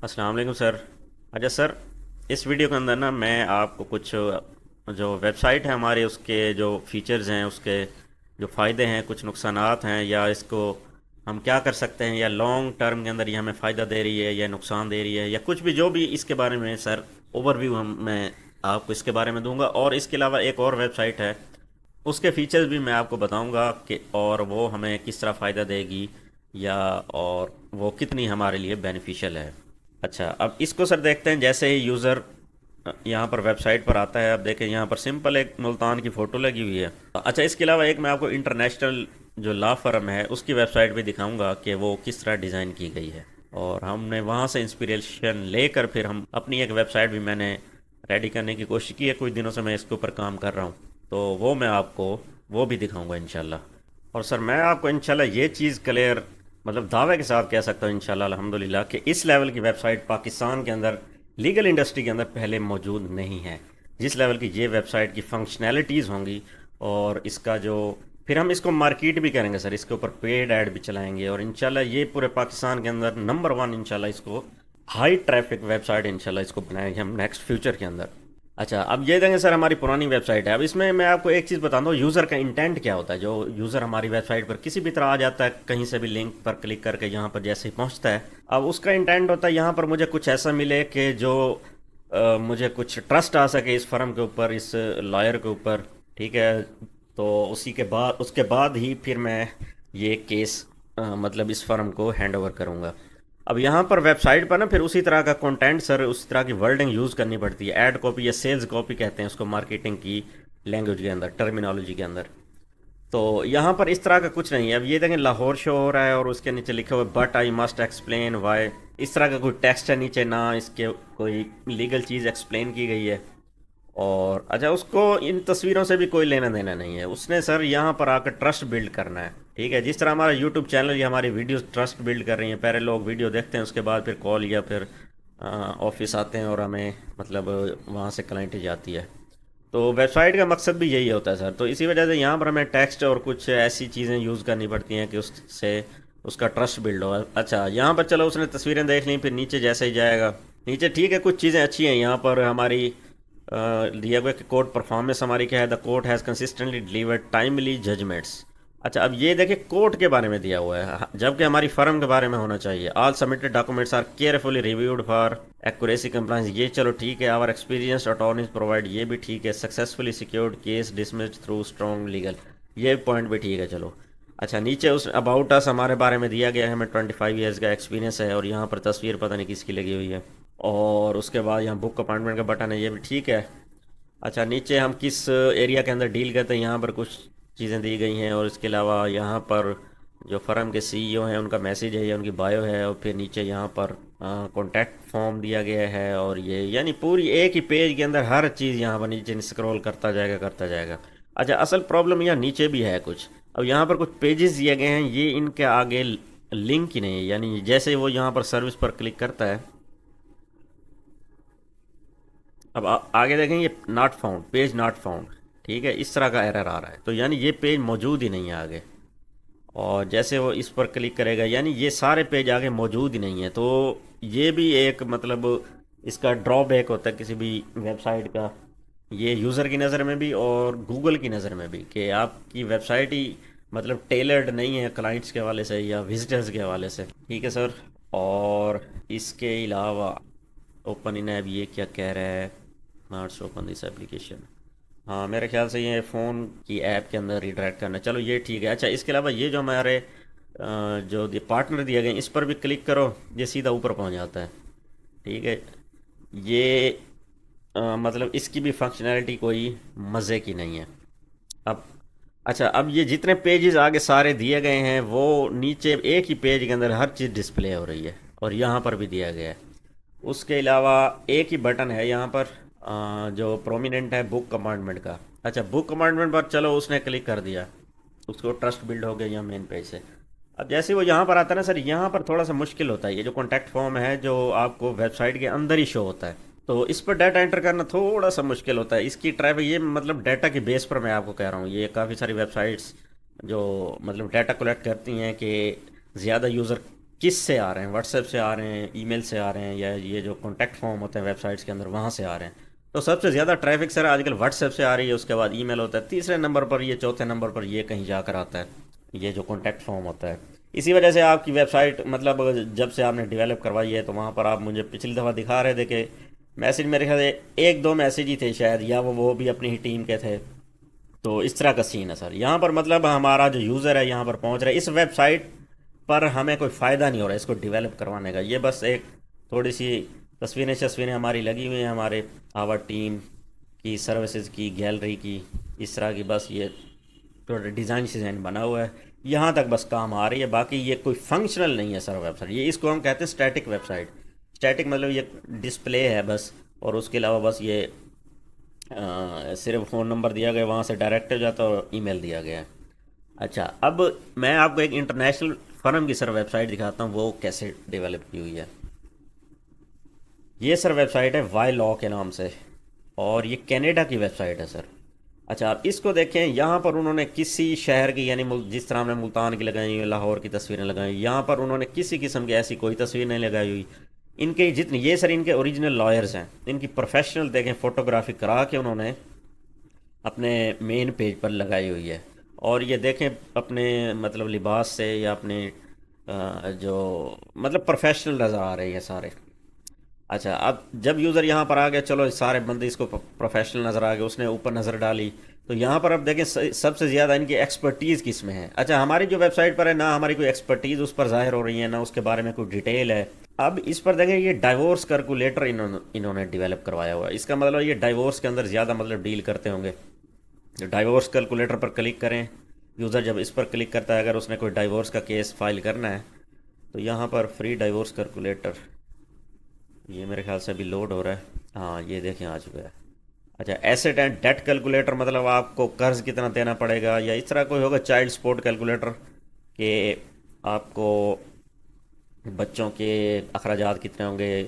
अस्सलाम वालेकुम सर। अच्छा सर, इस वीडियो के अंदर ना मैं आपको कुछ जो वेबसाइट है हमारे उसके जो फीचर्स हैं, उसके जो फ़ायदे हैं, कुछ नुकसानात हैं, या इसको हम क्या कर सकते हैं, या लॉन्ग टर्म के अंदर ये हमें फ़ायदा दे रही है या नुकसान दे रही है, या कुछ भी जो भी इसके बारे में सर ओवरव्यू हम मैं आपको इसके बारे में दूंगा। और इसके अलावा एक और वेबसाइट है, उसके फीचर्स भी मैं आपको बताऊंगा कि और वो हमें किस तरह फ़ायदा देगी, या और वो कितनी हमारे लिए बेनिफिशियल है। अच्छा, अब इसको सर देखते हैं। जैसे ही यूज़र यहाँ पर वेबसाइट पर आता है, अब देखें यहाँ पर सिंपल एक मुल्तान की फ़ोटो लगी हुई है। अच्छा, इसके अलावा एक मैं आपको इंटरनेशनल जो लॉ फर्म है उसकी वेबसाइट भी दिखाऊंगा कि वो किस तरह डिज़ाइन की गई है, और हमने वहाँ से इंस्पिरेशन लेकर फिर हम अपनी एक वेबसाइट भी मैंने रेडी करने की कोशिश की है। कुछ दिनों से मैं इसके ऊपर काम कर रहा हूँ, तो वो मैं आपको वो भी दिखाऊंगा इंशाल्लाह। और सर मैं आपको इंशाल्लाह ये चीज़ क्लियर मतलब दावे के साथ कह सकता हूँ इंशाल्लाह अल्हम्दुलिल्लाह कि इस लेवल की वेबसाइट पाकिस्तान के अंदर लीगल इंडस्ट्री के अंदर पहले मौजूद नहीं है। जिस लेवल की ये वेबसाइट की फंक्शनैलिटीज़ होंगी, और इसका जो फिर हम इसको मार्केट भी करेंगे सर, इसके ऊपर पेड ऐड भी चलाएंगे, और इंशाल्लाह ये पूरे पाकिस्तान के अंदर नंबर वन इंशाल्लाह इसको हाई ट्रैफिक वेबसाइट इंशाल्लाह इसको बनाएंगे हम नेक्स्ट फ्यूचर के अंदर। अच्छा, अब ये देंगे सर हमारी पुरानी वेबसाइट है। अब इसमें मैं आपको एक चीज़ बता दूँ, यूज़र का इंटेंट क्या होता है। जो यूज़र हमारी वेबसाइट पर किसी भी तरह आ जाता है, कहीं से भी लिंक पर क्लिक करके यहाँ पर जैसे ही पहुँचता है, अब उसका इंटेंट होता है यहाँ पर मुझे कुछ ऐसा मिले कि जो मुझे कुछ ट्रस्ट आ सके इस फर्म के ऊपर, इस लॉयर के ऊपर। ठीक है, तो उसी के बाद उसके बाद ही फिर मैं ये केस मतलब इस फर्म को हैंड ओवर करूँगा। अब यहाँ पर वेबसाइट पर ना फिर उसी तरह का कंटेंट सर, उसी तरह की वर्डिंग यूज़ करनी पड़ती है। ऐड कॉपी या सेल्स कॉपी कहते हैं उसको मार्केटिंग की लैंग्वेज के अंदर, टर्मिनोलॉजी के अंदर। तो यहाँ पर इस तरह का कुछ नहीं है। अब ये देखें लाहौर शो हो रहा है और उसके नीचे लिखा हुआ है but I must explain why. इस तरह का कोई टेक्स्ट है नीचे, ना इसके कोई लीगल चीज़ एक्सप्लेन की गई है। और अच्छा, उसको इन तस्वीरों से भी कोई लेना देना नहीं है। उसने सर यहाँ पर आकर ट्रस्ट बिल्ड करना है। ठीक है, जिस तरह हमारा यूट्यूब चैनल या हमारी वीडियोस ट्रस्ट बिल्ड कर रही हैं। पहले लोग वीडियो देखते हैं, उसके बाद फिर कॉल या फिर ऑफिस आते हैं और हमें मतलब वहाँ से क्लाइंट जाती है। तो वेबसाइट का मकसद भी यही होता है सर। तो इसी वजह से यहाँ पर हमें टेक्स्ट और कुछ ऐसी चीज़ें यूज़ करनी पड़ती हैं कि उससे उसका ट्रस्ट बिल्ड हो। अच्छा, यहाँ पर चलो उसने तस्वीरें देख ली, फिर नीचे जैसे ही जाएगा नीचे, ठीक है, कुछ चीज़ें अच्छी हैं यहाँ पर हमारी दिया गया कि कोर्ट परफॉर्मेंस हमारी क्या है, the court has consistently delivered timely judgments. अच्छा, अब ये देखिए कोर्ट के बारे में दिया हुआ है, जबकि हमारी फर्म के बारे में होना चाहिए। All submitted documents are carefully reviewed for accuracy compliance, ये चलो ठीक है। आवर एक्सपीरियंस अटॉर्नीज प्रोवाइड, ये भी ठीक है। Successfully secured case dismissed through strong legal, ये पॉइंट भी ठीक है, चलो। अच्छा, नीचे उस अबाउट अस हमारे बारे में दिया गया है, हमें 25 ईयर्स का एक्सपीरियंस है, और यहाँ पर तस्वीर पता नहीं किसकी लगी हुई है। और उसके बाद यहाँ बुक अपॉइंटमेंट का बटन है, ये भी ठीक है। अच्छा, नीचे हम किस एरिया के अंदर डील करते हैं, यहाँ पर कुछ चीज़ें दी गई हैं। और इसके अलावा यहाँ पर जो फर्म के सीईओ हैं उनका मैसेज है या उनकी बायो है, और फिर नीचे यहाँ पर कॉन्टैक्ट फॉर्म दिया गया है। और ये यानी पूरी एक ही पेज के अंदर हर चीज़ यहाँ पर नीचे स्क्रॉल करता जाएगा करता जाएगा। अच्छा, असल प्रॉब्लम यहाँ नीचे भी है कुछ। अब यहाँ पर कुछ पेजेस दिए गए हैं, ये इनके आगे लिंक ही नहीं है। यानी जैसे वो यहाँ पर सर्विस पर क्लिक करता है, अब आगे देखें ये not found, page not found. ठीक है, इस तरह का एरर आ रहा है, तो यानी ये पेज मौजूद ही नहीं है आगे। और जैसे वो इस पर क्लिक करेगा, यानी ये सारे पेज आगे मौजूद ही नहीं है। तो ये भी एक मतलब इसका ड्रॉबैक होता है किसी भी वेबसाइट का, ये यूज़र की नज़र में भी और गूगल की नज़र में भी, कि आपकी वेबसाइट ही मतलब टेलर्ड नहीं है क्लाइंट्स के हवाले से या विजिटर्स के हवाले से। ठीक है सर। और इसके अलावा ओपन इन ऐप ये क्या कह रहा है, नॉट ओपन दिस एप्लीकेशन। हाँ, मेरे ख्याल से ये फ़ोन की ऐप के अंदर रिडायरेक्ट करना, चलो ये ठीक है। अच्छा, इसके अलावा ये जो हमारे जो पार्टनर दिए गए इस पर भी क्लिक करो, ये सीधा ऊपर पहुंच जाता है। ठीक है, ये मतलब इसकी भी फंक्शनैलिटी कोई मज़े की नहीं है। अब अच्छा, अब ये जितने पेजेस आगे सारे दिए गए हैं, वो नीचे एक ही पेज के अंदर हर चीज़ डिस्प्ले हो रही है, और यहाँ पर भी दिया गया है। उसके अलावा एक ही बटन है यहाँ पर जो प्रोमिनेंट है बुक कमांडमेंट का। अच्छा, बुक कमांडमेंट पर चलो उसने क्लिक कर दिया, उसको ट्रस्ट बिल्ड हो गया यहाँ मेन पेज से। अब जैसे वो यहाँ पर आता है ना सर, यहाँ पर थोड़ा सा मुश्किल होता है। ये जो कॉन्टैक्ट फॉर्म है जो आपको वेबसाइट के अंदर ही शो होता है, तो इस पर डाटा एंटर करना थोड़ा सा मुश्किल होता है। इसकी ट्रैफिक ये मतलब डाटा की बेस पर मैं आपको कह रहा हूँ, ये काफ़ी सारी वेबसाइट्स जो मतलब डाटा कलेक्ट करती हैं कि ज़्यादा यूज़र किस से आ रहे हैं, व्हाट्सएप से आ रहे हैं, ईमेल से आ रहे हैं, या ये जो कॉन्टैक्ट फॉर्म होते हैं वेबसाइट्स के अंदर वहाँ से आ रहे हैं। तो सबसे ज़्यादा ट्रैफिक सर आजकल व्हाट्सएप से आ रही है, उसके बाद ईमेल होता है, तीसरे नंबर पर ये, चौथे नंबर पर ये कहीं जाकर आता है, ये जो कॉन्टैक्ट फॉर्म होता है। इसी वजह से आपकी वेबसाइट मतलब जब से आपने डेवलप करवाई है, तो वहाँ पर आप मुझे पिछली दफ़ा दिखा रहे थे कि मैसेज मेरे ख्याल से एक दो मैसेज ही थे शायद, या वो भी अपनी ही टीम के थे। तो इस तरह का सीन है सर यहाँ पर, मतलब हमारा जो यूज़र है यहाँ पर पहुँच रहा है, इस वेबसाइट पर हमें कोई फ़ायदा नहीं हो रहा है इसको डेवलप करवाने का। ये बस एक थोड़ी सी तस्वीरें हमारी लगी हुई हैं, हमारे आवर टीम की सर्विसेज की, गैलरी की, इस तरह की, बस ये थोड़ा डिज़ाइन शिज़ाइन बना हुआ है, यहाँ तक बस काम आ रही है। बाकी ये कोई फंक्शनल नहीं है सर वेबसाइट, ये इसको हम कहते हैं स्टैटिक वेबसाइट। स्टैटिक मतलब ये डिस्प्ले है बस, और उसके अलावा बस ये सिर्फ फ़ोन नंबर दिया गया, वहाँ से डायरेक्ट हो जाता है, और ईमेल दिया गया है। अच्छा, अब मैं आपको एक इंटरनेशनल फर्म की सर वेबसाइट दिखाता हूँ, वो कैसे डेवलप की हुई है। ये सर वेबसाइट है वाई लॉ के नाम से, और ये कनाडा की वेबसाइट है सर। अच्छा, आप इसको देखें, यहाँ पर उन्होंने किसी शहर की, यानी जिस तरह हमने मुल्तान की लगाई हुई, लाहौर की तस्वीरें लगाई हुई, यहाँ पर उन्होंने किसी किस्म की ऐसी कोई तस्वीर नहीं लगाई हुई। इनके जितने ये सर इनके ओरिजिनल लॉयर्स हैं, इनकी प्रोफेशनल देखें फ़ोटोग्राफी करा के उन्होंने अपने मेन पेज पर लगाई हुई है। और ये देखें अपने मतलब लिबास से, या अपने जो मतलब प्रोफेशनल नज़र आ रहे हैं सारे। अच्छा, अब जब यूज़र यहाँ पर आ गया, चलो सारे बंदे इसको प्रोफेशनल नज़र आ गए, उसने ऊपर नज़र डाली, तो यहाँ पर अब देखें सबसे ज़्यादा इनकी एक्सपर्टीज़ किस में है। अच्छा, हमारी जो वेबसाइट पर है ना, हमारी कोई एक्सपर्टीज़ उस पर ज़ाहिर हो रही है ना, उसके बारे में कोई डिटेल है। अब इस पर देखें, ये डाइवोर्स कैलकुलेटर इन्होंने डेवलप करवाया हुआ है। इसका मतलब ये डाइवोर्स के अंदर ज़्यादा मतलब डील करते होंगे। जो डाइवोर्स कैलकुलेटर पर क्लिक करें, यूज़र जब इस पर क्लिक करता है, अगर उसने कोई डाइवोर्स का केस फाइल करना है, तो यहाँ पर फ्री डाइवोर्स कैलकुलेटर, ये मेरे ख्याल से अभी लोड हो रहा है। हाँ, ये देखें आ चुका है। अच्छा, एसेट एंड डेट कैलकुलेटर, मतलब आपको कर्ज कितना देना पड़ेगा, या इस तरह कोई होगा। चाइल्ड सपोर्ट कैलकुलेटर, कि आपको बच्चों के अखराजात कितने होंगे,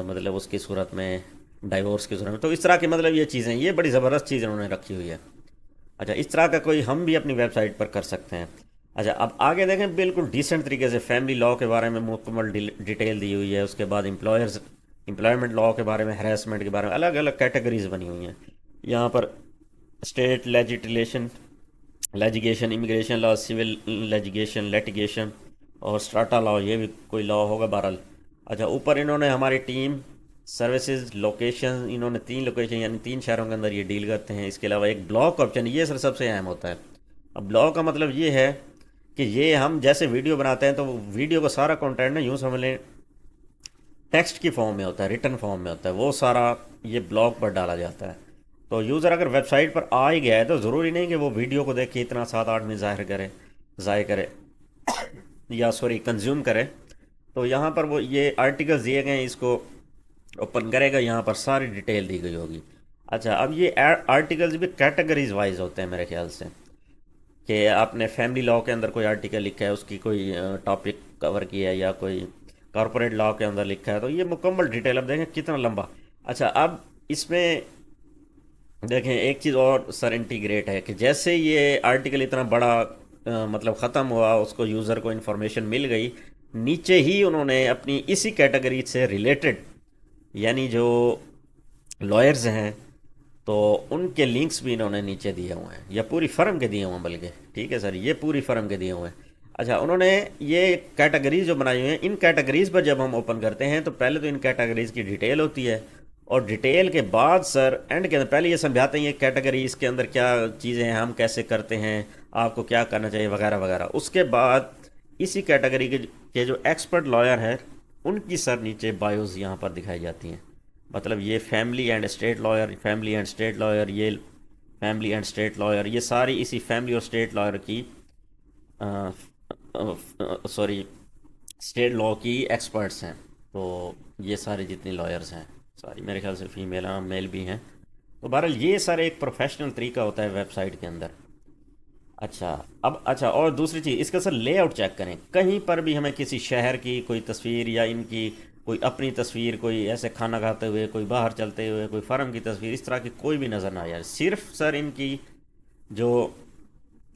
मतलब उसकी सूरत में, डाइवोर्स की सूरत में। तो इस तरह की मतलब ये चीज़ें, ये बड़ी ज़बरदस्त चीज़ उन्होंने रखी हुई है। अच्छा, इस तरह का कोई हम भी अपनी वेबसाइट पर कर सकते हैं। अच्छा, अब आगे देखें, बिल्कुल डिसेंट तरीके से फैमिली लॉ के बारे में मुकम्मल डिटेल दी हुई है। उसके बाद एम्प्लॉयमेंट लॉ के बारे में, हरेसमेंट के बारे में, अलग अलग कैटेगरीज बनी हुई हैं यहाँ पर। स्टेट लेजिगेशन, इमिग्रेशन लॉ, सिविल लेजिगेशन, लेटिगेशन, और स्ट्राटा लॉ, ये भी कोई लॉ होगा बहरहाल। अच्छा, ऊपर इन्होंने हमारी टीम, सर्विसेज, लोकेशन, इन्होंने 3 लोकेशन यानी 3 शहरों के अंदर ये डील करते हैं। इसके अलावा एक ब्लॉग ऑप्शन, ये सर सबसे अहम होता है। अब ब्लॉग का मतलब ये है कि ये हम जैसे वीडियो बनाते हैं, तो वीडियो का सारा कंटेंट ना, यूँ समझ लें, टेक्स्ट की फॉर्म में होता है, रिटन फॉर्म में होता है, वो सारा ये ब्लॉग पर डाला जाता है। तो यूज़र अगर वेबसाइट पर आ ही गया है, तो ज़रूरी नहीं कि वो वीडियो को देख के इतना 7-8 में ज़ाहिर करे या सॉरी कंज्यूम करे। तो यहाँ पर वो ये आर्टिकल्स दिए गए हैं, इसको ओपन करेगा, यहाँ पर सारी डिटेल दी गई होगी। अच्छा, अब ये आर्टिकल्स भी कैटेगरीज वाइज होते हैं मेरे ख्याल से, कि आपने फैमिली लॉ के अंदर कोई आर्टिकल लिखा है, उसकी कोई टॉपिक कवर किया है, या कोई कॉरपोरेट लॉ के अंदर लिखा है, तो ये मुकम्मल डिटेल। अब देखें कितना लंबा। अच्छा, अब इसमें देखें एक चीज़ और सर इंटीग्रेट है, कि जैसे ये आर्टिकल इतना बड़ा मतलब ख़त्म हुआ, उसको यूज़र को इन्फॉर्मेशन मिल गई, नीचे ही उन्होंने अपनी इसी कैटेगरी से रिलेटेड, यानी जो लॉयर्स हैं, तो उनके लिंक्स भी इन्होंने नीचे दिए हुए हैं, या पूरी फर्म के दिए हुए हैं बल्कि। ठीक है सर, ये पूरी फर्म के दिए हुए हैं। अच्छा, उन्होंने ये कैटेगरीज जो बनाई हुई हैं, इन कैटेगरीज पर जब हम ओपन करते हैं, तो पहले तो इन कैटेगरीज की डिटेल होती है, और डिटेल के बाद सर एंड के अंदर पहले ये समझाते हैं ये कैटेगरी, इसके अंदर क्या चीज़ें हैं, हम कैसे करते हैं, आपको क्या करना चाहिए, वगैरह वगैरह। उसके बाद इसी कैटेगरी के जो एक्सपर्ट लॉयर हैं, उनकी सर नीचे बायोज यहाँ पर दिखाई जाती हैं। मतलब ये family and state lawyer, family and state lawyer, ये फैमिली एंड स्टेट लॉयर, ये सारी इसी फैमिली और स्टेट लॉयर की सॉरी स्टेट लॉ की एक्सपर्ट्स हैं। तो ये सारे जितने लॉयर्स हैं, सारी मेरे ख्याल से फीमेल, हाँ मेल भी हैं। तो बहरहाल ये सारे एक प्रोफेशनल तरीका होता है वेबसाइट के अंदर। अच्छा, अब अच्छा, और दूसरी चीज़, इसका सर लेआउट चेक करें, कहीं पर भी हमें किसी शहर की कोई तस्वीर, या इनकी कोई अपनी तस्वीर, कोई ऐसे खाना खाते हुए, कोई बाहर चलते हुए, कोई फार्म की तस्वीर, इस तरह की कोई भी नज़र ना आए। सिर्फ सर इनकी जो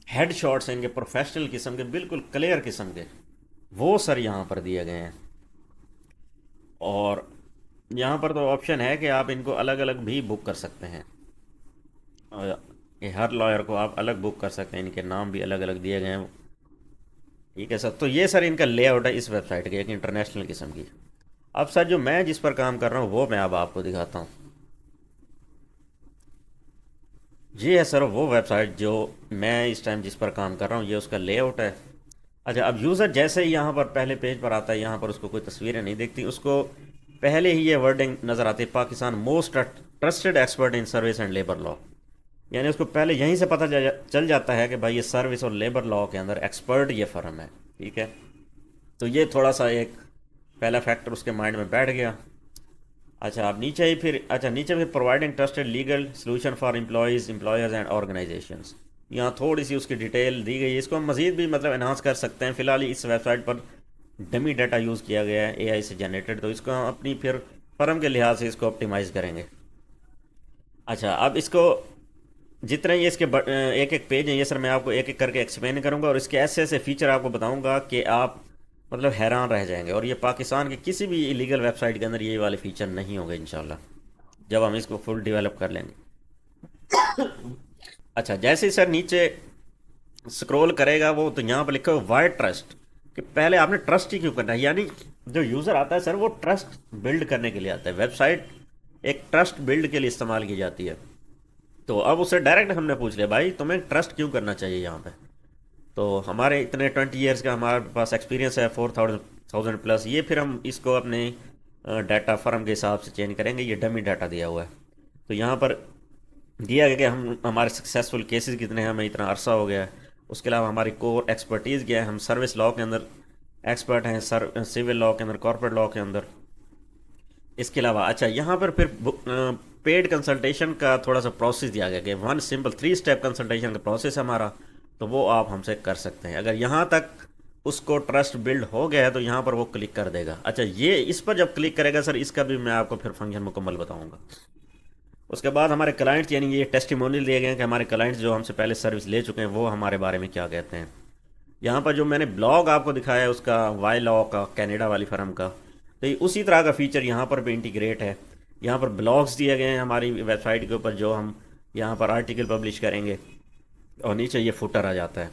हेड शॉट्स हैं, इनके प्रोफेशनल किस्म के, बिल्कुल क्लियर किस्म के, वो सर यहाँ पर दिए गए हैं। और यहाँ पर तो ऑप्शन है कि आप इनको अलग अलग भी बुक कर सकते हैं। और ये हर लॉयर को आप अलग बुक कर सकते हैं, इनके नाम भी अलग अलग दिए गए हैं। ठीक है सर, तो ये सर इनका लेआउट है इस वेबसाइट की, एक इंटरनेशनल किस्म की। अब सर जो मैं जिस पर काम कर रहा हूँ वो मैं अब आपको दिखाता हूँ। ये है सर वो वेबसाइट जो मैं इस टाइम जिस पर काम कर रहा हूँ, ये उसका लेआउट है। अच्छा, अब यूज़र जैसे ही यहाँ पर पहले पेज पर आता है, यहाँ पर उसको कोई तस्वीरें नहीं दिखती, उसको पहले ही ये वर्डिंग नज़र आती है, Pakistan most trusted expert in service and labour law. यानी उसको पहले यहीं से पता चल जाता है कि भाई ये सर्विस और लेबर लॉ के अंदर एक्सपर्ट ये फर्म है। ठीक है, तो ये थोड़ा सा एक पहला फैक्टर उसके माइंड में बैठ गया। अच्छा, अब नीचे ही फिर नीचे फिर providing trusted legal solution for employees employers and organisations. यहाँ थोड़ी सी उसकी डिटेल दी गई है, इसको हम मज़ीद भी मतलब एनहांस कर सकते हैं। फ़िलहाल इस वेबसाइट पर डमी डाटा यूज़ किया गया है एआई से जनरेटेड, तो इसको हम अपनी फिर फर्म के लिहाज से इसको ऑप्टिमाइज़ करेंगे। अच्छा, अब इसको जितने ये इसके एक एक पेज हैं, ये सर मैं आपको एक एक करके एक्सप्लेन करूंगा और इसके ऐसे ऐसे फीचर आपको बताऊंगा कि आप मतलब हैरान रह जाएंगे। और ये पाकिस्तान के किसी भी इलीगल वेबसाइट के अंदर ये वाले फीचर नहीं होंगे इंशाल्लाह, जब हम इसको फुल डेवलप कर लेंगे। अच्छा, जैसे ही सर नीचे स्क्रॉल करेगा वो, तो यहाँ पर लिखा हो वाई ट्रस्ट, कि पहले आपने ट्रस्ट ही क्यों करना है। यानी जो यूज़र आता है सर वो ट्रस्ट बिल्ड करने के लिए आता है। वेबसाइट एक ट्रस्ट बिल्ड के लिए इस्तेमाल की जाती है। तो अब उससे डायरेक्ट हमने पूछ लिया, भाई तुम्हें ट्रस्ट क्यों करना चाहिए यहाँ पे। तो हमारे इतने 20 ईयर्स का हमारे पास एक्सपीरियंस है, 4000 प्लस। ये फिर हम इसको अपने डाटा फर्म के हिसाब से चेंज करेंगे। ये डमी डाटा दिया हुआ है, तो यहाँ पर दिया गया कि हम हमारे सक्सेसफुल केसेस कितने हैं, हमें इतना अरसा हो गया है। उसके अलावा हमारी कोर एक्सपर्टीज़ क्या है, हम सर्विस लॉ के अंदर एक्सपर्ट हैं, सिविल लॉ के अंदर, कॉर्पोरेट लॉ के अंदर। इसके अलावा अच्छा, यहाँ पर फिर पेड कंसल्टेशन का थोड़ा सा प्रोसेस दिया गया कि वन सिंपल 3 स्टेप कंसल्टेशन का प्रोसेस है हमारा, तो वो आप हमसे कर सकते हैं। अगर यहाँ तक उसको ट्रस्ट बिल्ड हो गया है तो यहाँ पर वो क्लिक कर देगा। अच्छा, ये इस पर जब क्लिक करेगा सर, इसका भी मैं आपको फिर फंक्शन मुकम्मल बताऊँगा। उसके बाद हमारे क्लाइंट्स, यानी ये टेस्टिमोनियल दिए गए हैं कि हमारे क्लाइंट्स जो हमसे पहले सर्विस ले चुके हैं वो हमारे बारे में क्या कहते हैं। यहाँ पर जो मैंने ब्लॉग आपको दिखाया है उसका वाई लॉ का, कनाडा वाली फर्म का, तो ये उसी तरह का फीचर यहाँ पर भी इंटीग्रेट है। यहाँ पर ब्लॉग्स दिए गए हैं हमारी वेबसाइट के ऊपर, जो हम यहाँ पर आर्टिकल पब्लिश करेंगे, और नीचे ये फुटर आ जाता है।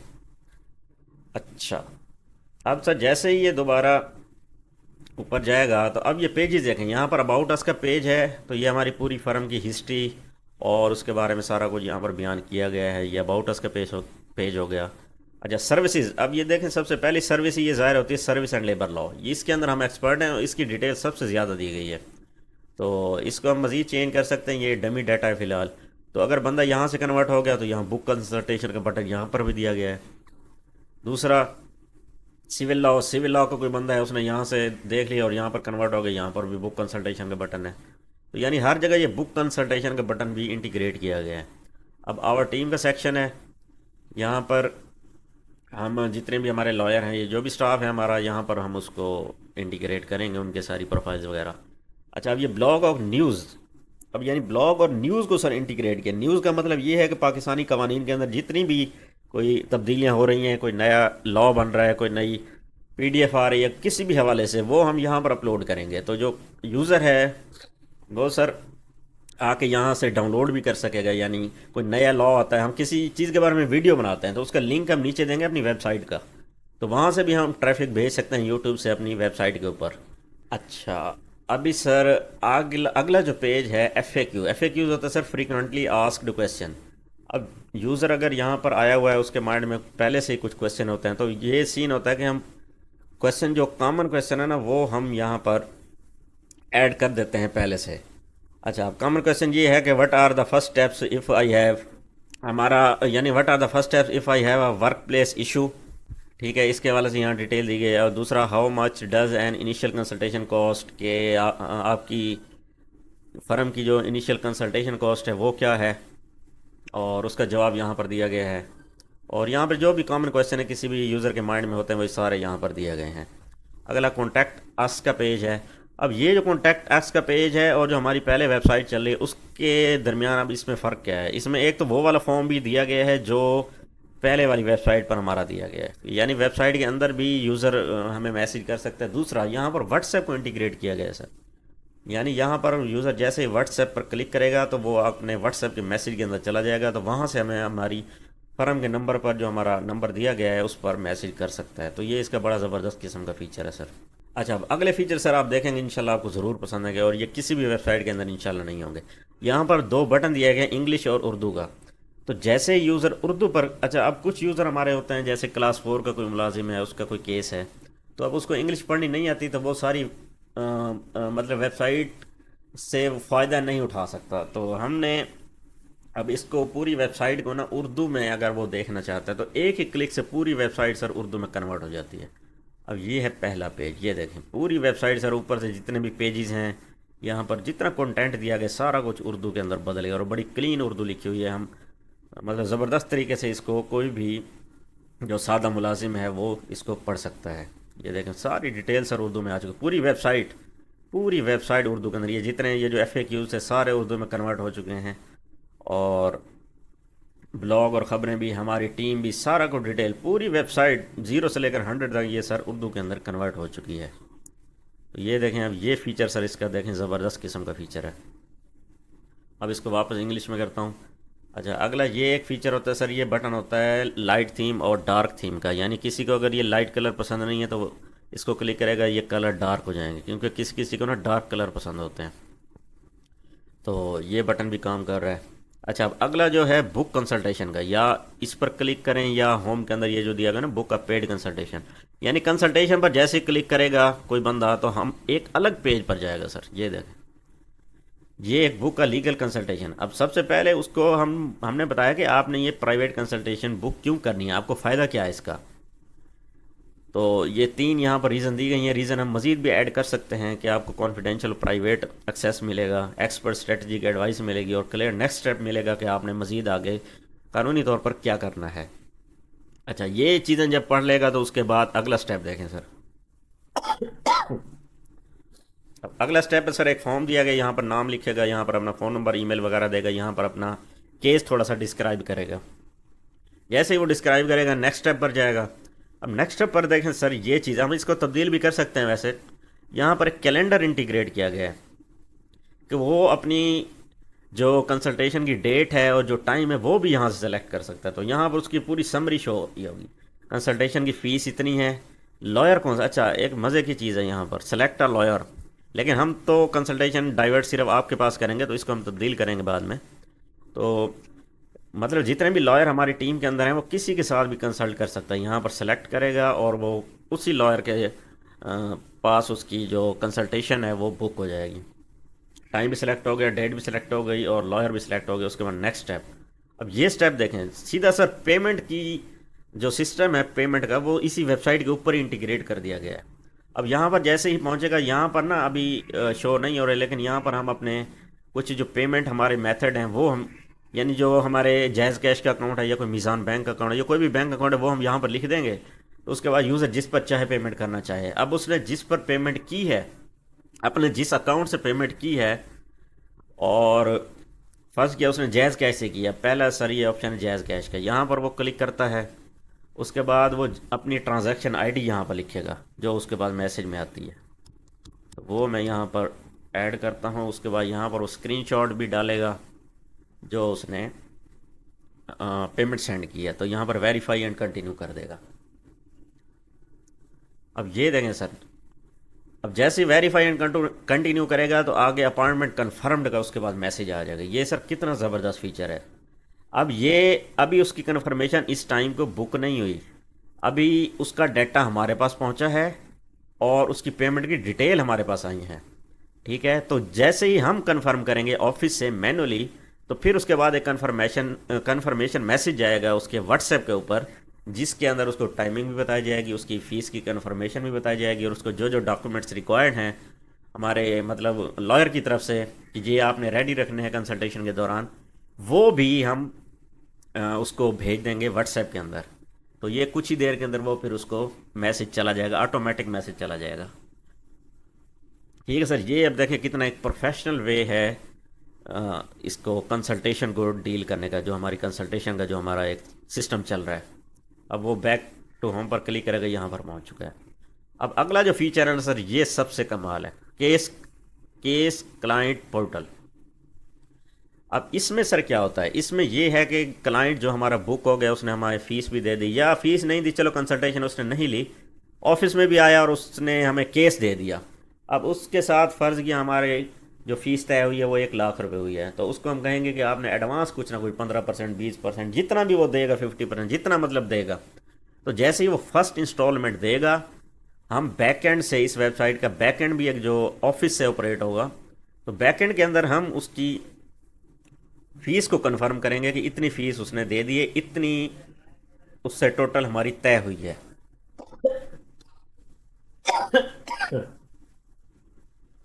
अच्छा, अब सर जैसे ही ये दोबारा ऊपर जाएगा तो अब ये पेजेस देखें, यहाँ पर अबाउट अस का पेज है, तो ये हमारी पूरी फर्म की हिस्ट्री और उसके बारे में सारा कुछ यहाँ पर बयान किया गया है। ये अबाउट अस का पेज हो गया। अच्छा, सर्विसेज, अब ये देखें सबसे पहली सर्विस ये ज़ाहिर होती है सर्विस एंड लेबर लॉ। इसके अंदर हम एक्सपर्ट हैं और इसकी डिटेल सबसे ज़्यादा दी गई है, तो इसको हम मज़ीद चेंज कर सकते हैं। ये डमी डाटा है फ़िलहाल, तो अगर बंदा यहाँ से कन्वर्ट हो गया तो यहाँ बुक कंसल्टेशन का बटन यहाँ पर भी दिया गया है। दूसरा सिविल लॉ का कोई बंदा है, उसने यहाँ से देख लिया और यहाँ पर कन्वर्ट हो गया, यहाँ पर भी बुक कंसल्टेशन का बटन है। तो यानी हर जगह ये बुक कंसल्टेशन का बटन भी इंटीग्रेट किया गया है। अब आवर टीम का सेक्शन है, यहाँ पर हम जितने भी हमारे लॉयर हैं, ये जो भी स्टाफ है हमारा, यहाँ पर हम उसको इंटीग्रेट करेंगे, उनके सारी प्रोफाइल्स वगैरह। अच्छा, अब ये ब्लॉग और न्यूज़, अब यानी ब्लॉग और न्यूज़ को सर इंटीग्रेट किया। न्यूज़ का मतलब ये है कि पाकिस्तानी कवानीन के अंदर जितनी भी कोई तब्दीलियाँ हो रही हैं, कोई नया लॉ बन रहा है, कोई नई पीडीएफ आ रही है किसी भी हवाले से, वो हम यहाँ पर अपलोड करेंगे। तो जो यूज़र है वो सर आके यहाँ से डाउनलोड भी कर सकेगा। यानी कोई नया लॉ आता है, हम किसी चीज़ के बारे में वीडियो बनाते हैं, तो उसका लिंक हम नीचे देंगे अपनी वेबसाइट का, तो वहाँ से भी हम ट्रैफिक भेज सकते हैं यूट्यूब से अपनी वेबसाइट के ऊपर। अच्छा, अभी सर अगला अगला जो पेज है एफ ए क्यूज़ होता है सर, फ्रीक्वेंटली आस्क्ड क्वेश्चन। अब यूज़र अगर यहाँ पर आया हुआ है, उसके माइंड में पहले से ही कुछ क्वेश्चन होते हैं, तो ये सीन होता है कि हम क्वेश्चन, जो कॉमन क्वेश्चन है ना, वो हम यहाँ पर ऐड कर देते हैं पहले से। अच्छा, अब कॉमन क्वेश्चन ये है कि what are the first steps if I have, हमारा यानी what are the first steps if I have a workplace issue. ठीक है, इसके हवाले से यहाँ डिटेल दी गई है। और दूसरा, how much does an initial consultation cost, के आपकी फ़र्म की जो इनिशियल कंसल्टेशन कॉस्ट है वो क्या है, और उसका जवाब यहाँ पर दिया गया है। और यहाँ पर जो भी कॉमन क्वेश्चन है किसी भी यूज़र के माइंड में होते हैं वो सारे यहाँ पर दिए गए हैं। अगला कॉन्टैक्ट अस का पेज है। अब ये जो कॉन्टैक्ट अस का पेज है और जो हमारी पहले वेबसाइट चल रही है उसके दरमियान अब इसमें फ़र्क क्या है। इसमें एक तो वो वाला फॉर्म भी दिया गया है जो पहले वाली वेबसाइट पर हमारा दिया गया है, यानी वेबसाइट के अंदर भी यूज़र हमें मैसेज कर सकता है। दूसरा, यहाँ पर व्हाट्सएप को इंटीग्रेट किया गया है सर, यानी यहाँ पर यूज़र जैसे ही व्हाट्सएप पर क्लिक करेगा तो वो अपने व्हाट्सएप के मैसेज के अंदर चला जाएगा, तो वहाँ से हमें हमारी फर्म के नंबर पर जो हमारा नंबर दिया गया है उस पर मैसेज कर सकता है। तो ये इसका बड़ा ज़बरदस्त किस्म का फ़ीचर है सर। अच्छा, अब अगले फीचर सर आप देखेंगे इंशाल्लाह आपको ज़रूर पसंद आएंगे, और ये किसी भी वेबसाइट के अंदर इंशाल्लाह नहीं होंगे। यहाँ पर दो बटन दिया गया है, इंग्लिश और उर्दू का। तो जैसे यूज़र उर्दू पर, अच्छा अब कुछ यूज़र हमारे होते हैं जैसे क्लास 4 का कोई मुलाजिम है, उसका कोई केस है, तो अब उसको इंग्लिश पढ़नी नहीं आती, तो वो सारी मतलब वेबसाइट से फ़ायदा नहीं उठा सकता। तो हमने अब इसको पूरी वेबसाइट को ना उर्दू में अगर वो देखना चाहता है तो एक ही क्लिक से पूरी वेबसाइट सर उर्दू में कन्वर्ट हो जाती है। अब ये है पहला पेज, ये देखें पूरी वेबसाइट सर ऊपर से जितने भी पेजेस हैं, यहाँ पर जितना कंटेंट दिया गया सारा कुछ उर्दू के अंदर बदल गया, और बड़ी क्लीन उर्दू लिखी हुई है। हम मतलब ज़बरदस्त तरीके से इसको कोई भी जो सादा मुलाजिम है वो इसको पढ़ सकता है। ये देखें सारी डिटेल सर उर्दू में आ चुकी, पूरी वेबसाइट उर्दू के अंदर, ये जितने ये जो FAQs है सारे उर्दू में कन्वर्ट हो चुके हैं, और ब्लॉग और ख़बरें भी, हमारी टीम भी, सारा को डिटेल पूरी वेबसाइट 0 से लेकर 100 तक ये सर उर्दू के अंदर कन्वर्ट हो चुकी है। तो ये देखें, अब ये फ़ीचर सर इसका देखें ज़बरदस्त किस्म का फ़ीचर है। अब इसको वापस इंग्लिश में करता हूँ। अच्छा, अगला ये एक फ़ीचर होता है सर, ये बटन होता है लाइट थीम और डार्क थीम का, यानी किसी को अगर ये लाइट कलर पसंद नहीं है तो वो इसको क्लिक करेगा, ये कलर डार्क हो जाएंगे, क्योंकि किसी किसी को ना डार्क कलर पसंद होते हैं। तो ये बटन भी काम कर रहा है। अच्छा, अब अगला जो है बुक कंसल्टेशन का, या इस पर क्लिक करें या होम के अंदर ये जो दिया गया ना बुक अ पेड कंसल्टेशन, यानी कंसल्टेशन पर जैसे ही क्लिक करेगा कोई बंदा तो हम एक अलग पेज पर जाएगा सर। ये देखें, ये एक बुक का लीगल कंसल्टेशन। अब सबसे पहले उसको हमने बताया कि आपने ये प्राइवेट कंसल्टेशन बुक क्यों करनी है, आपको फ़ायदा क्या है इसका। तो ये 3 यहाँ पर रीज़न दी गई हैं। रीज़न हम मज़ीद भी ऐड कर सकते हैं कि आपको कॉन्फिडेंशियल प्राइवेट एक्सेस मिलेगा, एक्सपर्ट स्ट्रेटजिक एडवाइस मिलेगी, और क्लियर नेक्स्ट स्टेप मिलेगा कि आपने मज़ीद आगे कानूनी तौर पर क्या करना है। अच्छा, ये चीज़ें जब पढ़ लेगा तो उसके बाद अगला स्टेप देखें सर। अब अगला स्टेप है सर, एक फॉर्म दिया गया, यहाँ पर नाम लिखेगा, यहाँ पर अपना फ़ोन नंबर ईमेल वगैरह देगा, यहाँ पर अपना केस थोड़ा सा डिस्क्राइब करेगा। जैसे ही वो डिस्क्राइब करेगा नेक्स्ट स्टेप पर जाएगा। अब नेक्स्ट स्टेप पर देखें सर, ये चीज़ हम इसको तब्दील भी कर सकते हैं। वैसे यहाँ पर एक कैलेंडर इंटीग्रेट किया गया है कि वो अपनी जो कंसल्टेशन की डेट है और जो टाइम है वो भी यहाँ से सेलेक्ट कर सकता है। तो यहाँ पर उसकी पूरी समरी शो होती होगी, कंसल्टेशन की फ़ीस इतनी है, लॉयर कौन सा। अच्छा, एक मज़े की चीज़ है यहाँ पर सेलेक्ट अ लॉयर, लेकिन हम तो कंसल्टेशन डाइवर्ट सिर्फ आपके पास करेंगे, तो इसको हम तब्दील करेंगे बाद में। तो मतलब जितने भी लॉयर हमारी टीम के अंदर हैं वो किसी के साथ भी कंसल्ट कर सकता है। यहाँ पर सेलेक्ट करेगा और वो उसी लॉयर के पास उसकी जो कंसल्टेशन है वो बुक हो जाएगी। टाइम भी सिलेक्ट हो गया, डेट भी सिलेक्ट हो गई, और लॉयर भी सिलेक्ट हो गया। उसके बाद नेक्स्ट स्टेप, अब ये स्टेप देखें सीधा सर, पेमेंट की जो सिस्टम है पेमेंट का वो इसी वेबसाइट के ऊपर ही इंटीग्रेट कर दिया गया है। अब यहाँ पर जैसे ही पहुँचेगा, यहाँ पर ना अभी शो नहीं हो रहे, लेकिन यहाँ पर हम अपने कुछ जो पेमेंट हमारे मेथड हैं वो हम, यानी जो हमारे जैज़ कैश का अकाउंट है या कोई मीज़ान बैंक अकाउंट है या कोई भी बैंक अकाउंट है वो हम यहाँ पर लिख देंगे। तो उसके बाद यूज़र जिस पर चाहे पेमेंट करना चाहे, अब उसने जिस पर पेमेंट की है, अपने जिस अकाउंट से पेमेंट की है, और फर्स्ट किया उसने जैज़ कैश से किया, पहला सर ये ऑप्शन जैज़ कैश का, यहाँ पर वो क्लिक करता है। उसके बाद वो अपनी ट्रांजैक्शन आईडी यहाँ पर लिखेगा जो उसके बाद मैसेज में आती है, तो वो मैं यहाँ पर ऐड करता हूँ। उसके बाद यहाँ पर वो स्क्रीनशॉट भी डालेगा जो उसने पेमेंट सेंड किया, तो यहाँ पर वेरीफाई एंड कंटिन्यू कर देगा। अब ये देखें सर, अब जैसे ही वेरीफाई एंड कंटिन्यू करेगा तो आगे अपॉइंटमेंट कन्फर्म्ड का उसके बाद मैसेज आ जाएगा। ये सर कितना ज़बरदस्त फीचर है। अब ये अभी उसकी कन्फर्मेशन इस टाइम को बुक नहीं हुई, अभी उसका डाटा हमारे पास पहुंचा है और उसकी पेमेंट की डिटेल हमारे पास आई है, ठीक है। तो जैसे ही हम कंफर्म करेंगे ऑफिस से मैनुअली, तो फिर उसके बाद एक कन्फर्मेशन मैसेज जाएगा उसके व्हाट्सएप के ऊपर, जिसके अंदर उसको टाइमिंग भी बताई जाएगी, उसकी फ़ीस की कन्फर्मेशन भी बताई जाएगी, और उसको जो जो डॉक्यूमेंट्स रिक्वायर्ड हैं हमारे मतलब लॉयर की तरफ से कि ये आपने रेडी रखने हैं कंसल्टेशन के दौरान, वो भी हम उसको भेज देंगे व्हाट्सएप के अंदर। तो ये कुछ ही देर के अंदर वो फिर उसको मैसेज चला जाएगा, ऑटोमेटिक मैसेज चला जाएगा। ठीक है सर, ये अब देखें कितना एक प्रोफेशनल वे है इसको कंसल्टेशन को डील करने का, जो हमारी कंसल्टेशन का जो हमारा एक सिस्टम चल रहा है। अब वो बैक टू होम पर क्लिक करेगा, यहाँ पर पहुँच चुका है। अब अगला जो फीचर है ना सर, ये सबसे कमाल है, केस केस क्लाइंट पोर्टल। अब इसमें सर क्या होता है, इसमें ये है कि क्लाइंट जो हमारा बुक हो गया, उसने हमारे फीस भी दे दी, या फीस नहीं दी, चलो कंसल्टेशन उसने नहीं ली, ऑफिस में भी आया और उसने हमें केस दे दिया। अब उसके साथ फ़र्ज़ किया हमारे जो फ़ीस तय हुई है वो 1 लाख रुपए हुई है, तो उसको हम कहेंगे कि आपने एडवांस कुछ ना कुछ 15%, 20%, जितना भी वो देगा, 50%, जितना मतलब देगा। तो जैसे ही वो फर्स्ट इंस्टॉलमेंट देगा, हम बैकएंड से, इस वेबसाइट का बैकएंड भी एक जो ऑफिस से ऑपरेट होगा, तो बैकएंड के अंदर हम उसकी फ़ीस को कंफर्म करेंगे कि इतनी फ़ीस उसने दे दी है, इतनी उससे टोटल हमारी तय हुई है।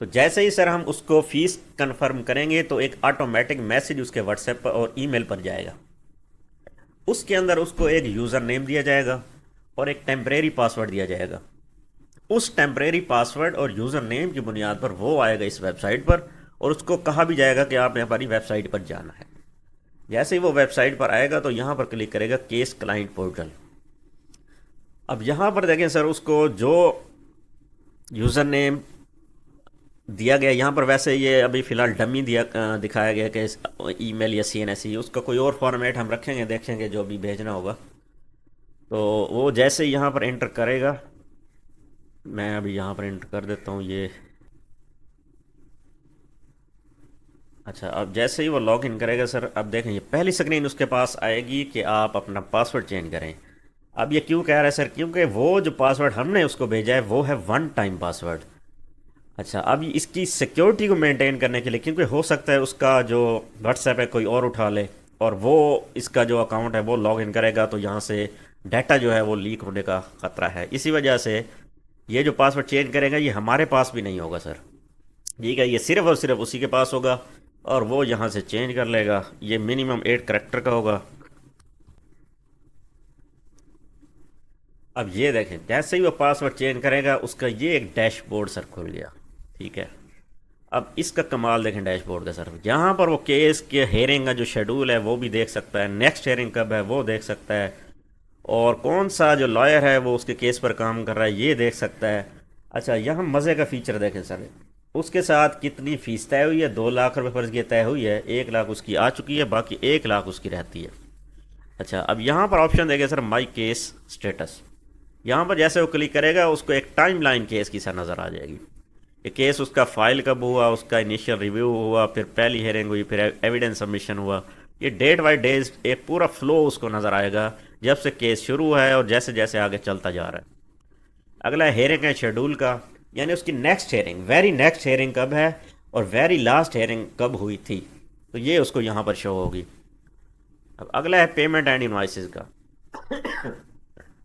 तो जैसे ही सर हम उसको फ़ीस कंफर्म करेंगे, तो एक ऑटोमेटिक मैसेज उसके व्हाट्सएप पर और ईमेल पर जाएगा। उसके अंदर उसको एक यूज़र नेम दिया जाएगा और एक टेम्परेरी पासवर्ड दिया जाएगा। उस टेम्परेरी पासवर्ड और यूज़र नेम की बुनियाद पर वो आएगा इस वेबसाइट पर, और उसको कहा भी जाएगा कि आपने हमारी वेबसाइट पर जाना है। जैसे ही वो वेबसाइट पर आएगा, तो यहाँ पर क्लिक करेगा केस क्लाइंट पोर्टल। अब यहाँ पर देखें सर, उसको जो यूज़र नेम दिया गया यहाँ पर, वैसे ये अभी फ़िलहाल डमी दिखाया गया कि ईमेल या CNSE, उसका कोई और फॉर्मेट हम रखेंगे, देखेंगे जो भी भेजना होगा। तो वो जैसे ही यहाँ पर एंटर करेगा, मैं अभी यहाँ पर एंटर कर देता हूँ ये। अच्छा, अब जैसे ही वो लॉग इन करेगा सर, अब देखें ये पहली स्क्रीन उसके पास आएगी कि आप अपना पासवर्ड चेंज करें। अब ये क्यों कह रहा है सर, क्योंकि वो जो पासवर्ड हमने उसको भेजा है वो है वन टाइम पासवर्ड। अच्छा, अब इसकी सिक्योरिटी को मेंटेन करने के लिए, क्योंकि हो सकता है उसका जो व्हाट्सएप है कोई और उठा ले, और वो इसका जो अकाउंट है वो लॉग इन करेगा, तो यहाँ से डाटा जो है वो लीक होने का ख़तरा है। इसी वजह से ये जो पासवर्ड चेंज करेगा, ये हमारे पास भी नहीं होगा सर, ठीक है, ये सिर्फ और सिर्फ उसी के पास होगा, और वो यहाँ से चेंज कर लेगा। ये मिनिमम 8 कैरेक्टर का होगा। अब ये देखें, जैसे ही वो पासवर्ड चेंज करेगा, उसका ये एक डैशबोर्ड सर खुल गया, ठीक है। अब इसका कमाल देखें डैशबोर्ड का सर, यहाँ पर वो केस के हेयरिंग का जो शेड्यूल है वो भी देख सकता है, नेक्स्ट हेयरिंग कब है वो देख सकता है, और कौन सा जो लॉयर है वो उसके केस पर काम कर रहा है ये देख सकता है। अच्छा, यहाँ मज़े का फीचर देखें सर, उसके साथ कितनी फ़ीस तय हुई है, 2 लाख रुपए फ़र्ज़ की तय हुई है, 1 लाख उसकी आ चुकी है, बाकी 1 लाख उसकी रहती है। अच्छा, अब यहाँ पर ऑप्शन देंगे सर माई केस स्टेटस। यहाँ पर जैसे वो क्लिक करेगा, उसको एक टाइम लाइन केस की सा नज़र आ जाएगी कि केस उसका फाइल कब हुआ, उसका इनिशियल रिव्यू हुआ, फिर पहली हेयरिंग हुई, फिर एविडेंस सबमिशन हुआ। ये डेट बाय डेज एक पूरा फ्लो उसको नज़र आएगा, जब से केस शुरू है और जैसे जैसे आगे चलता जा रहा है। अगला हेयरिंग है शेड्यूल का, यानी उसकी next hearing, very next hearing कब है और वेरी लास्ट हेयरिंग कब हुई थी, तो ये उसको यहाँ पर शो होगी। अब अगला है पेमेंट एंड इनवॉइसेस का।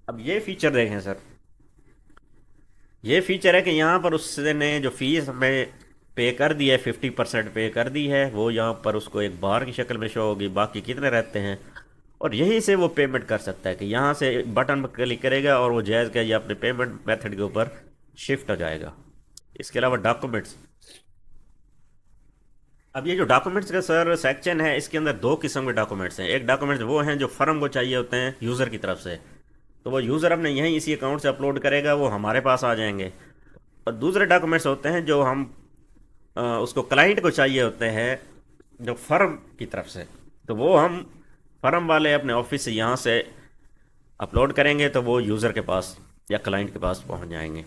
अब ये फीचर देखें सर, ये फीचर है कि यहाँ पर उसने जो फीस हमें पे कर दी है, 50% पे कर दी है, वो यहाँ पर उसको एक बार की शक्ल में शो होगी, बाकी कितने रहते हैं, और यहीं से वो पेमेंट कर सकता है कि यहाँ से बटन पर क्लिक करेगा और वो जायज़ का ये अपने पेमेंट मेथड के ऊपर शिफ्ट हो जाएगा। इसके अलावा डॉक्यूमेंट्स, अब ये जो डॉक्यूमेंट्स का सर सेक्शन है, इसके अंदर दो किस्म के डॉक्यूमेंट्स हैं। एक डॉक्यूमेंट्स वो हैं जो फर्म को चाहिए होते हैं यूज़र की तरफ से, तो वो यूज़र अपने यहीं इसी अकाउंट से अपलोड करेगा, वो हमारे पास आ जाएंगे। और दूसरे डॉक्यूमेंट्स होते हैं जो हम उसको क्लाइंट को चाहिए होते हैं जो फर्म की तरफ से, तो वो हम फर्म वाले अपने ऑफिस से यहाँ से अपलोड करेंगे, तो वो यूज़र के पास या क्लाइंट के पास पहुँच जाएंगे।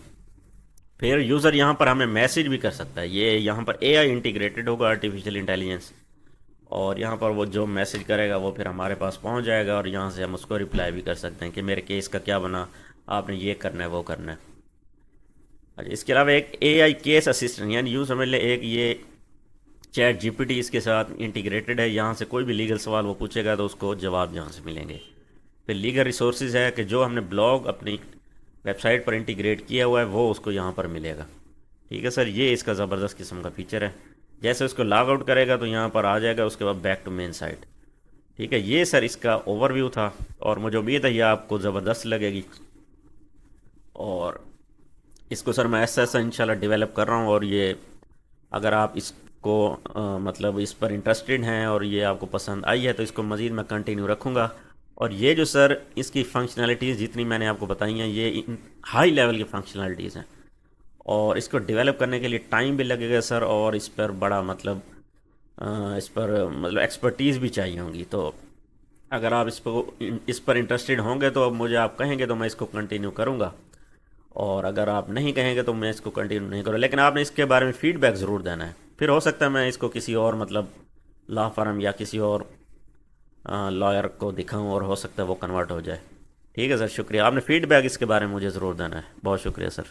फिर यूज़र यहाँ पर हमें मैसेज भी कर सकता है, ये यहाँ पर AI इंटीग्रेटेड होगा, आर्टिफिशियल इंटेलिजेंस, और यहाँ पर वो जो मैसेज करेगा वो फिर हमारे पास पहुँच जाएगा, और यहाँ से हम उसको रिप्लाई भी कर सकते हैं कि मेरे केस का क्या बना, आपने ये करना है वो करना है। अच्छा, इसके अलावा एक AI केस असिस्टेंट, यानी यूँ समझ ले एक ये चैट GPT इसके साथ इंटीग्रेटेड है, यहाँ से कोई भी लीगल सवाल वो पूछेगा तो उसको जवाब यहाँ से मिलेंगे। फिर लीगल रिसोर्सेज है कि जो हमने ब्लॉग अपनी वेबसाइट पर इंटीग्रेट किया हुआ है वो उसको यहाँ पर मिलेगा, ठीक है सर। ये इसका ज़बरदस्त किस्म का फीचर है। जैसे उसको लॉग आउट करेगा तो यहाँ पर आ जाएगा, उसके बाद बैक टू मेन साइट, ठीक है। ये सर इसका ओवरव्यू था, और मुझे उम्मीद है ये आपको ज़बरदस्त लगेगी, और इसको सर मैं ऐसा ऐसा इंशाल्लाह डेवलप कर रहा हूँ, और ये अगर आप इसको आपको मतलब इस पर इंटरेस्टेड हैं और ये आपको पसंद आई है तो इसको मज़ीद मैं कंटिन्यू रखूँगा। और ये जो सर इसकी फंक्शनैलिटीज़ जितनी मैंने आपको बताई हैं ये हाई लेवल की फंक्शनैलिटीज़ हैं और इसको डेवलप करने के लिए टाइम भी लगेगा सर, और इस पर बड़ा मतलब इस पर मतलब एक्सपर्टीज़ भी चाहिए होंगी। तो अगर आप इस पर इंटरेस्टेड होंगे तो अब मुझे आप कहेंगे तो मैं इसको कंटिन्यू करूँगा, और अगर आप नहीं कहेंगे तो मैं इसको कंटिन्यू नहीं करूँ। लेकिन आपने इसके बारे में फ़ीडबैक ज़रूर देना है, फिर हो सकता है मैं इसको किसी और मतलब लॉ फर्म या किसी और लॉयर को दिखाऊं और हो सकता है वो कन्वर्ट हो जाए। ठीक है सर, शुक्रिया। आपने फ़ीडबैक इसके बारे में मुझे ज़रूर देना है। बहुत शुक्रिया सर।